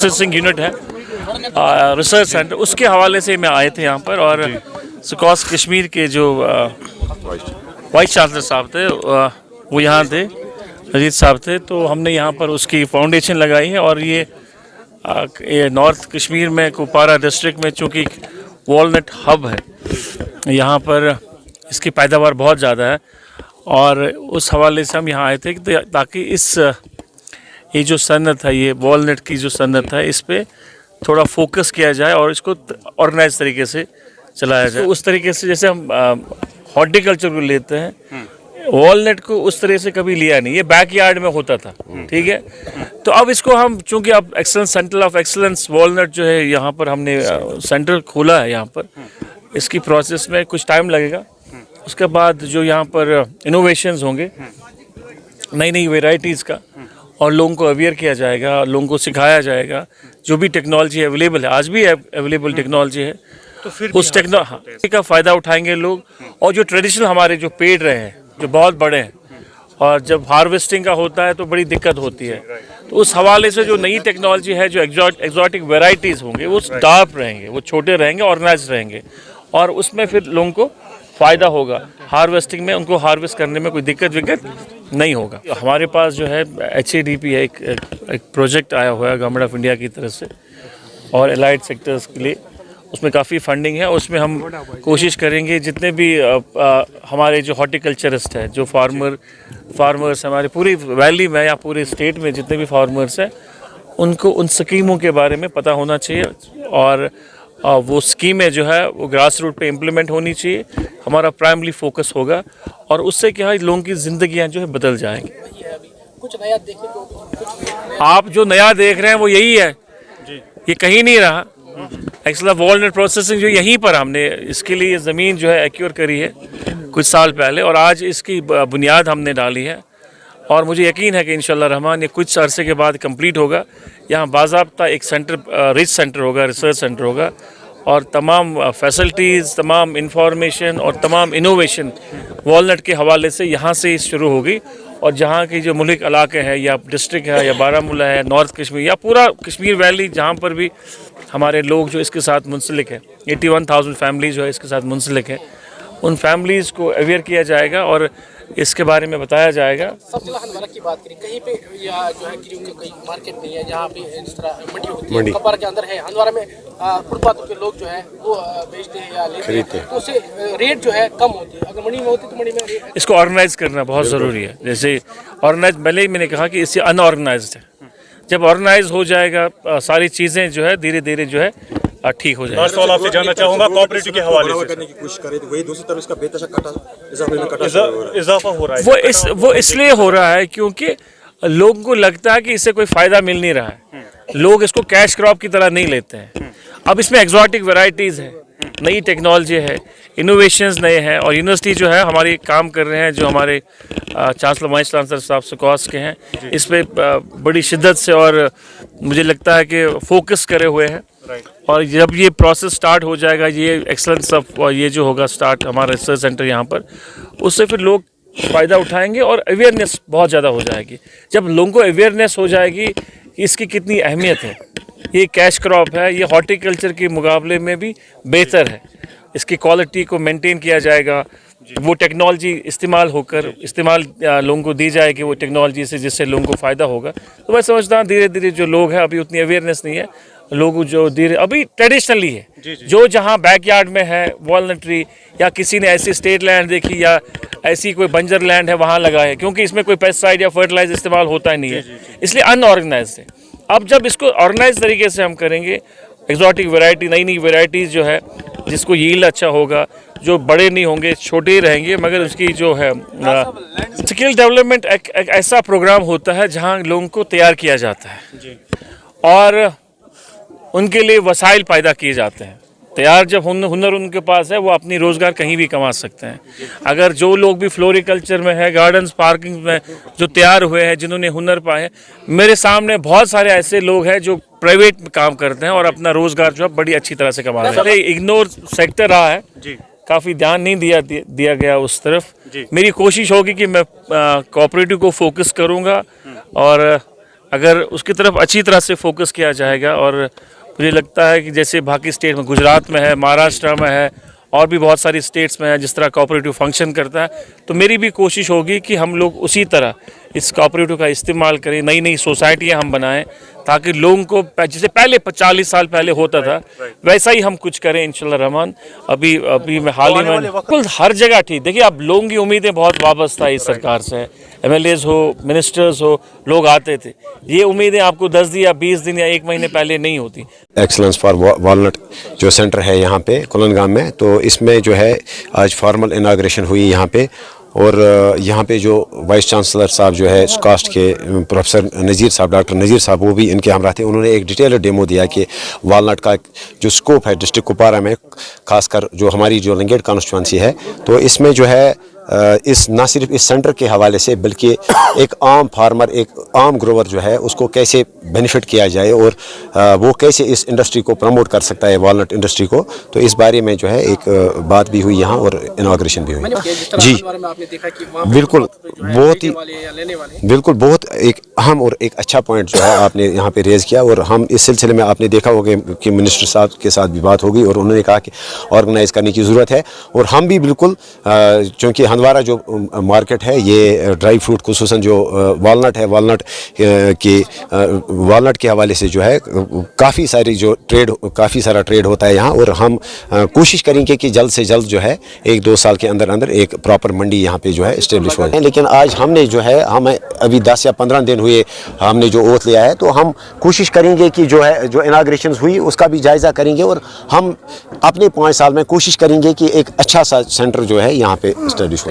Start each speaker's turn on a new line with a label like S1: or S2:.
S1: Processing unit है, research centre, उसके हवाले से मैं आए थे यहाँ पर। और सुकॉस कश्मीर के जो वाइस चांसलर साहब थे वो यहाँ थे, अजीत साहब थे, तो हमने यहाँ पर उसकी फाउंडेशन लगाई है। और ये नॉर्थ कश्मीर में कुपवारा डिस्ट्रिक्ट में चूँकि वॉलनट हब है, यहाँ पर इसकी पैदावार बहुत ज़्यादा है, और उस हवाले से हम यहाँ आए थे ताकि ये जो सनत है, ये वॉलनट की जो सनत है, इस पर थोड़ा फोकस किया जाए और इसको ऑर्गेनाइज तरीके से चलाया जाए। तो उस तरीके से जैसे हम हॉर्टिकल्चर को लेते हैं, वॉलनट को उस तरह से कभी लिया नहीं, ये बैकयार्ड में होता था, ठीक है। तो अब इसको हम चूँकि अब excellence centre of excellence walnut जो है यहाँ पर हमने सेंटर खोला है यहाँ पर, इसकी प्रोसेस में कुछ टाइम लगेगा। उसके बाद जो यहाँ पर इनोवेशंस होंगे, नई नई वेराइटीज़ का, और लोगों को अवेयर किया जाएगा, लोगों को सिखाया जाएगा। जो भी टेक्नोलॉजी अवेलेबल है, आज भी अवेलेबल टेक्नोलॉजी है, तो फिर उस टेक्नोलॉजी का फ़ायदा उठाएंगे लोग। और जो ट्रेडिशनल हमारे जो पेड़ रहे हैं, जो बहुत बड़े हैं, और जब हार्वेस्टिंग का होता है तो बड़ी दिक्कत होती है, तो उस हवाले से जो नई टेक्नोलॉजी है, जो एग्जॉटिक वेराइटीज़ होंगे, वो डार्क रहेंगे, वो छोटे रहेंगे, ऑर्गेनाइज रहेंगे, और उसमें फिर लोगों को फ़ायदा होगा। हार्वेस्टिंग में उनको हार्वेस्ट करने में कोई दिक्कत नहीं होगा। हमारे पास जो है HADP है, एक प्रोजेक्ट आया हुआ है गवर्नमेंट ऑफ इंडिया की तरफ से, और एलाइड सेक्टर्स के लिए उसमें काफ़ी फंडिंग है। उसमें हम कोशिश करेंगे जितने भी हमारे जो हॉर्टिकल्चरिस्ट हैं, जो फार्मर्स हमारे पूरी वैली में या पूरे स्टेट में जितने भी फार्मर्स हैं, उनको उन स्कीमों के बारे में पता होना चाहिए, और वो स्कीमें जो है वो ग्रास रूट पे इम्प्लीमेंट होनी चाहिए। हमारा प्राइमरी फोकस होगा, और उससे क्या है, लोगों की ज़िंदगियाँ जो है बदल जाएंगी।
S2: कुछ नया देखें तो
S1: आप जो नया देख रहे हैं वो यही है, ये कहीं नहीं रहा। एक्चुअली वॉलनट प्रोसेसिंग जो यहीं पर हमने इसके लिए ज़मीन जो है एक्योर करी है कुछ साल पहले, और आज इसकी बुनियाद हमने डाली है, और मुझे यकीन है कि इंशाल्लाह रहमान ये कुछ अरसे के बाद कंप्लीट होगा। यहाँ बाज़ाब्ता एक सेंटर, रिसर्च सेंटर होगा, रिसर्च सेंटर होगा, और तमाम फैसिलिटीज़, तमाम इंफॉर्मेशन और तमाम इनोवेशन वॉलनट के हवाले से यहाँ से शुरू होगी। और जहाँ की जो मुल्क इलाके हैं, या डिस्ट्रिक्ट है, या बारामूला है, नॉर्थ कश्मीर, या पूरा कश्मीर वैली, जहाँ पर भी हमारे लोग जो इसके साथ मुंसलिक है, 81,000 फैमिलीज़ जो है इसके साथ मुंसलिक है, उन फैमिलीज़ को अवेयर किया जाएगा और इसके बारे में बताया जाएगा।
S2: सबला हंदवारा की बात करें, कहीं पे या जो है कि कोई मार्केट नहीं है जहाँ पे इस तरह मंडी होती है, कपवारा के अंदर है, हंदवारा में फुटपाथों के लोग जो है वो बेचते हैं या लेते हैं, तो उससे रेट जो है कम होती है। अगर मंडी में होती तो मंडी में
S1: इसको ऑर्गेनाइज करना बहुत ज़रूरी है। जैसे ऑर्गेनाइज, पहले ही मैंने कहा कि इससे अनऑर्गेनाइज्ड है, जब ऑर्गेनाइज हो जाएगा सारी चीज़ें जो है धीरे धीरे जो है ठीक हो जाएगा।
S3: सवाल आपसे जानना चाहूँगा, कोऑपरेटिव के हवाले से
S4: करने की कोशिश करें तो वही दूसरी तरफ इसका बेतशक
S3: इजाफा हो रहा है।
S1: वो इसलिए हो रहा है क्योंकि लोगों को लगता है कि इससे कोई फ़ायदा मिल नहीं रहा है, लोग इसको कैश क्रॉप की तरह नहीं लेते हैं। अब इसमें एग्जॉटिक वैरायटीज़ है, नई टेक्नोलॉजी है, इनोवेशंस नए हैं, और यूनिवर्सिटी जो है हमारी काम कर रहे हैं, जो हमारे चांसलर वाइस चांसलर साहब सुकॉस के हैं, इस पर बड़ी शिद्दत से और मुझे लगता है कि फोकस करे हुए हैं। और जब ये प्रोसेस स्टार्ट हो जाएगा, ये एक्सेलेंस ऑफ ये जो होगा स्टार्ट हमारा रिसर्च सेंटर यहाँ पर, उससे फिर लोग फ़ायदा उठाएंगे और अवेयरनेस बहुत ज़्यादा हो जाएगी। जब लोगों को अवेयरनेस हो जाएगी कि इसकी कितनी अहमियत है, ये कैश क्रॉप है, ये हॉर्टिकल्चर के मुकाबले में भी बेहतर है, इसकी क्वालिटी को मेंटेन किया जाएगा, वो टेक्नोलॉजी इस्तेमाल लोगों को दी जाएगी, वो टेक्नोलॉजी से जिससे लोगों को फ़ायदा होगा। तो मैं समझता हूँ धीरे धीरे जो लोग हैं, अभी उतनी अवेयरनेस नहीं है, लोग जो धीरे अभी ट्रेडिशनली है, जो जहाँ बैकयार्ड में है वॉलनट ट्री, या किसी ने ऐसी स्टेट लैंड देखी या ऐसी कोई बंजर लैंड है वहाँ लगा है, क्योंकि इसमें कोई पेस्टिसाइड या फर्टिलाइजर इस्तेमाल होता ही नहीं है, इसलिए अनऑर्गेनाइज्ड है। अब जब इसको ऑर्गेनाइज तरीके से हम करेंगे, एक्जॉटिक वैरायटी, नई नई वैरायटीज़ जो है, जिसको यील्ड अच्छा होगा, जो बड़े नहीं होंगे, छोटे ही रहेंगे, मगर उसकी जो है स्किल डेवलपमेंट एक ऐसा प्रोग्राम होता है जहाँ लोगों को तैयार किया जाता है और उनके लिए वसाइल पैदा किए जाते हैं। तैयार जब हुनर उनके पास है, वो अपनी रोज़गार कहीं भी कमा सकते हैं। अगर जो लोग भी फ्लोरिकल्चर में है, गार्डन्स, पार्किंग में जो तैयार हुए हैं, जिन्होंने हुनर पाए, मेरे सामने बहुत सारे ऐसे लोग हैं जो प्राइवेट में काम करते हैं और अपना रोज़गार जो है बड़ी अच्छी तरह से कमा रहे हैं। इग्नोर सेक्टर रहा है, काफ़ी ध्यान नहीं दिया गया उस तरफ। मेरी कोशिश होगी कि मैं कोऑपरेटिव को फोकस करूँगा और अगर उसकी तरफ अच्छी तरह से फोकस किया जाएगा, और मुझे लगता है कि जैसे बाकी स्टेट में, गुजरात में है, महाराष्ट्र में है, और भी बहुत सारी स्टेट्स में है जिस तरह कोऑपरेटिव फंक्शन करता है, तो मेरी भी कोशिश होगी कि हम लोग उसी तरह इस कोऑपरेटिव का इस्तेमाल करें, नई नई सोसाइटियाँ हम बनाएं, ताकि लोगों को जैसे पहले 40 साल पहले होता था वैसा ही हम कुछ करें इंशाल्लाह रहमान। अभी मैं हाल ही में बिल्कुल हर जगह ठीक, देखिए अब लोगों की उम्मीदें बहुत वाबस्ता है इस सरकार से, MLAs हो, मिनिस्टर्स हो, लोग आते थे, ये उम्मीदें आपको 10 दिन या 20 दिन या 1 महीने पहले नहीं होती।
S5: एक्सलेंस फॉर वॉलनट जो सेंटर है यहाँ पे कुलनगाम में, तो इसमें जो है आज फॉर्मल इनाग्रेशन हुई यहाँ पे, और यहाँ पे जो वाइस चांसलर साहब जो है कास्ट के प्रोफेसर नज़ीर साहब, डॉक्टर नज़ीर साहब, वो भी इनके हमरा थे। उन्होंने एक डिटेल डेमो दिया कि वालनट का जो स्कोप है डिस्ट्रिक्ट कुपवारा में, खासकर जो हमारी जो लंगेट कॉन्स्टिट्यूंसी है, तो इसमें जो है इस ना सिर्फ इस सेंटर के हवाले से बल्कि एक आम फार्मर, एक आम ग्रोवर जो है उसको कैसे बेनिफिट किया जाए और वो कैसे इस इंडस्ट्री को प्रमोट कर सकता है, वॉलनट इंडस्ट्री को। तो इस बारे में जो है एक बात भी हुई यहाँ और इनाग्रेशन भी हुई। जी बिल्कुल, बहुत ही बिल्कुल बहुत एक अहम और एक अच्छा पॉइंट जो है आपने यहाँ पे रेज़ किया, और हम इस सिलसिले में आपने देखा होगा कि मिनिस्टर साहब के साथ भी बात होगी और उन्होंने कहा कि ऑर्गेनाइज़ करने की ज़रूरत है। और हम भी बिल्कुल, चूँकि हंदवारा जो मार्केट है ये ड्राई फ्रूट खुसूसन जो वालनट है, वालनट के हवाले से जो है काफ़ी सारा ट्रेड होता है यहाँ, और हम कोशिश करेंगे कि जल्द से जल्द जो है 1-2 साल के अंदर अंदर एक प्रॉपर मंडी यहाँ पे जो है इस्टेब्लिश हो जाए। लेकिन आज हमने जो है, हमें अभी 10 या 15 दिन हुए हमने जो ओथ लिया है, तो हम कोशिश करेंगे कि जो है जो इनाग्रेशन हुई उसका भी जायज़ा करेंगे, और हम अपने 5 साल में कोशिश करेंगे कि एक अच्छा सा सेंटर जो है यहाँ पे इस्टेब्लिश हो।